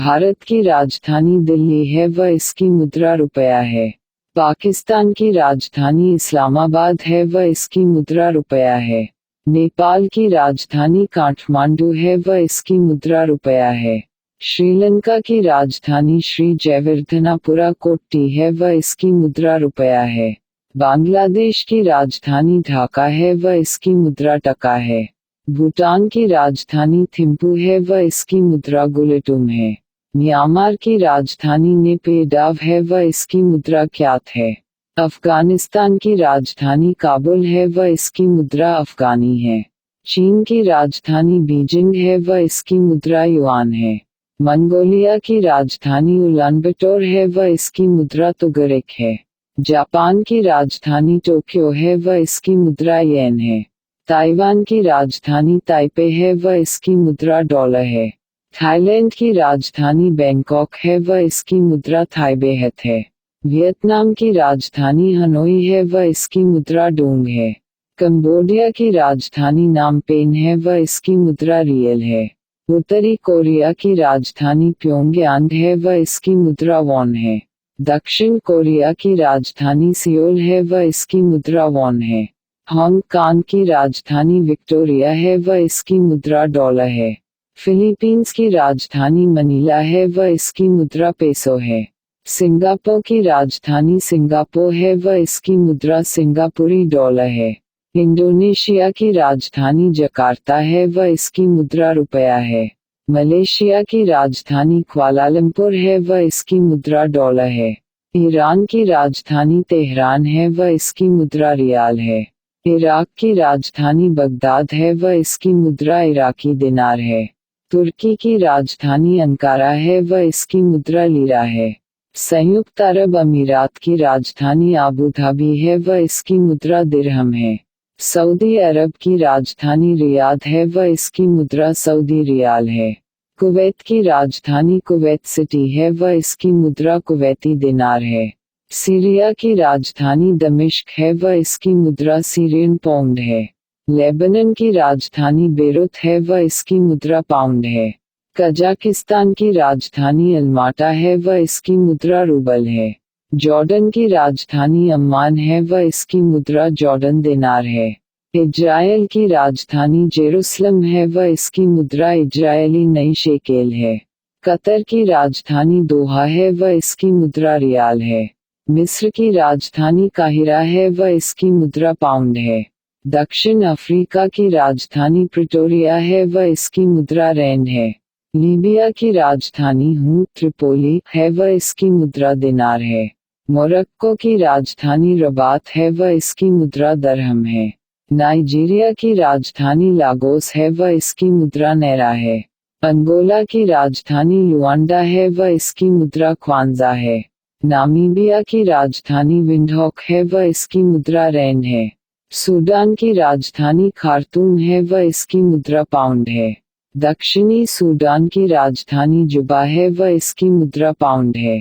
भारत की राजधानी दिल्ली है व इसकी मुद्रा रुपया है। पाकिस्तान की राजधानी इस्लामाबाद है व इसकी मुद्रा रुपया है। नेपाल की राजधानी काठमांडू है व इसकी मुद्रा रुपया है। श्रीलंका की राजधानी श्री जयवर्धनापुरा कोट्टी है व इसकी मुद्रा रुपया है। बांग्लादेश की राजधानी ढाका है व इसकी मुद्रा टका है। भूटान की राजधानी थिम्पू है व इसकी मुद्रा गुलेटुम है। म्यांमार की राजधानी नेपिडाव है व इसकी मुद्रा क्यात है। अफगानिस्तान की राजधानी काबुल है व इसकी मुद्रा अफगानी है। चीन की राजधानी बीजिंग है व इसकी मुद्रा युआन है। मंगोलिया की राजधानी उलानबटोर है व इसकी मुद्रा तुगरिक है। जापान की राजधानी टोक्यो है व इसकी मुद्रा येन है। ताइवान की राजधानी ताइपे है व इसकी मुद्रा डॉलर है। थाईलैंड की राजधानी बैंकॉक है व इसकी मुद्रा थाई बेहत है। वियतनाम की राजधानी हनोई है व इसकी मुद्रा डोंग है। कंबोडिया की राजधानी नामपेन है व इसकी मुद्रा रियल है। उत्तरी कोरिया की राजधानी प्योंगयांग है व इसकी मुद्रा वॉन है। दक्षिण कोरिया की राजधानी सियोल है व इसकी मुद्रा वॉन है। हांगकांग की राजधानी विक्टोरिया है व इसकी मुद्रा डॉलर है। फिलीपींस की राजधानी मनीला है व इसकी मुद्रा पेसो है। सिंगापुर की राजधानी सिंगापुर है व इसकी मुद्रा सिंगापुरी डॉलर है। इंडोनेशिया की राजधानी जकार्ता है व इसकी मुद्रा रुपया है। मलेशिया की राजधानी क्वालालंपुर है व इसकी मुद्रा डॉलर है। ईरान की राजधानी तेहरान है व इसकी मुद्रा रियाल है। इराक की राजधानी बगदाद है व इसकी मुद्रा इराकी दिनार है। तुर्की की राजधानी अंकारा है व इसकी मुद्रा लीरा है। संयुक्त अरब अमीरात की राजधानी आबू धाबी है व इसकी मुद्रा दिरहम है। सऊदी अरब की राजधानी रियाद है व इसकी मुद्रा सऊदी रियाल है। कुवैत की राजधानी कुवैत सिटी है व इसकी मुद्रा कुवैती दिनार है। सीरिया की राजधानी दमिश्क है व इसकी मुद्रा सीरियन पौंड है। लेबनान की राजधानी बेरूत है व इसकी मुद्रा पाउंड है। कजाकिस्तान की राजधानी अलमाटा है व इसकी मुद्रा रूबल है। जॉर्डन की राजधानी अम्मान है व इसकी मुद्रा जॉर्डन दिनार है। इजराइल की राजधानी जेरूसलम है व इसकी मुद्रा इजरायली नई शेकेल है। कतर की राजधानी दोहा है व इसकी मुद्रा रियाल है। मिस्र की राजधानी काहिरा है व इसकी मुद्रा पाउंड है। दक्षिण अफ्रीका की राजधानी प्रिटोरिया है व इसकी मुद्रा रैंड है। लीबिया की राजधानी त्रिपोली है व इसकी मुद्रा दिनार है। मोरक्को की राजधानी रबात है व इसकी मुद्रा दरहम है। नाइजीरिया की राजधानी लागोस है व इसकी मुद्रा नैरा है। अंगोला की राजधानी लुआंडा है व इसकी मुद्रा क्वांजा है। नामीबिया की राजधानी विंडहोक है व इसकी मुद्रा रैंड है। सूडान की राजधानी खार्तूम है व इसकी मुद्रा पाउंड है। दक्षिणी सूडान की राजधानी जुबा है व इसकी मुद्रा पाउंड है।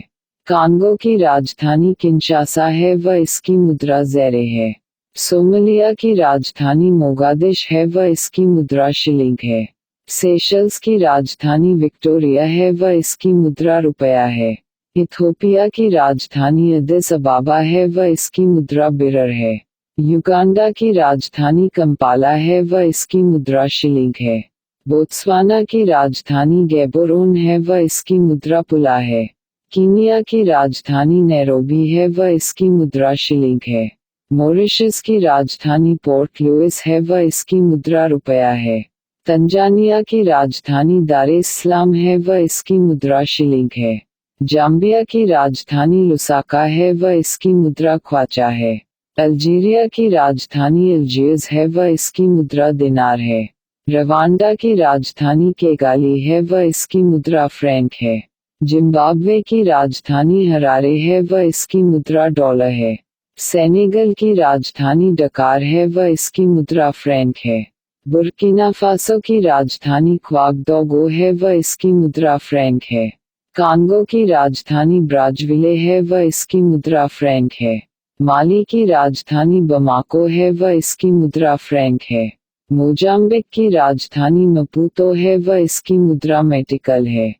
कांगो की राजधानी किंशासा है व इसकी मुद्रा ज़ेरे है। सोमालिया की राजधानी मोगादिश है व इसकी मुद्रा शिलिंग है। सेशल्स की राजधानी विक्टोरिया है व इसकी मुद्रा रुपया है। इथियोपिया की राजधानी अदिस अबाबा है व इसकी मुद्रा बिरर है। युगांडा की राजधानी कंपाला है व इसकी मुद्रा शिलिंग है। बोत्सवाना की राजधानी गैबोरोन है व इसकी मुद्रा पुला है। कीनिया की राजधानी नैरोबी है व इसकी मुद्रा शिलिंग है। मॉरिशस की राजधानी पोर्ट लुइस है व इसकी मुद्रा रुपया है। तंजानिया की राजधानी दार एस सलाम है व इसकी मुद्रा शिलिंग है। जाम्बिया की राजधानी लुसाका है व इसकी मुद्रा ख्वाचा है। अल्जीरिया की राजधानी अल्जियर्स है व इसकी मुद्रा दिनार है। रवांडा की राजधानी केगाली है व इसकी मुद्रा फ्रैंक है। जिम्बाब्वे की राजधानी हरारे है व इसकी मुद्रा डॉलर है। सेनेगल की राजधानी डकार है व इसकी मुद्रा फ्रैंक है। बुर्किना फासो की राजधानी क्वागदोगो है व इसकी मुद्रा फ्रैंक है। कांगो की राजधानी ब्राज़विले है व इसकी मुद्रा फ्रैंक है। माली की राजधानी बमाको है व इसकी मुद्रा फ्रैंक है। मोजाम्बिक की राजधानी मपूतो है व इसकी मुद्रा मेटिकल है।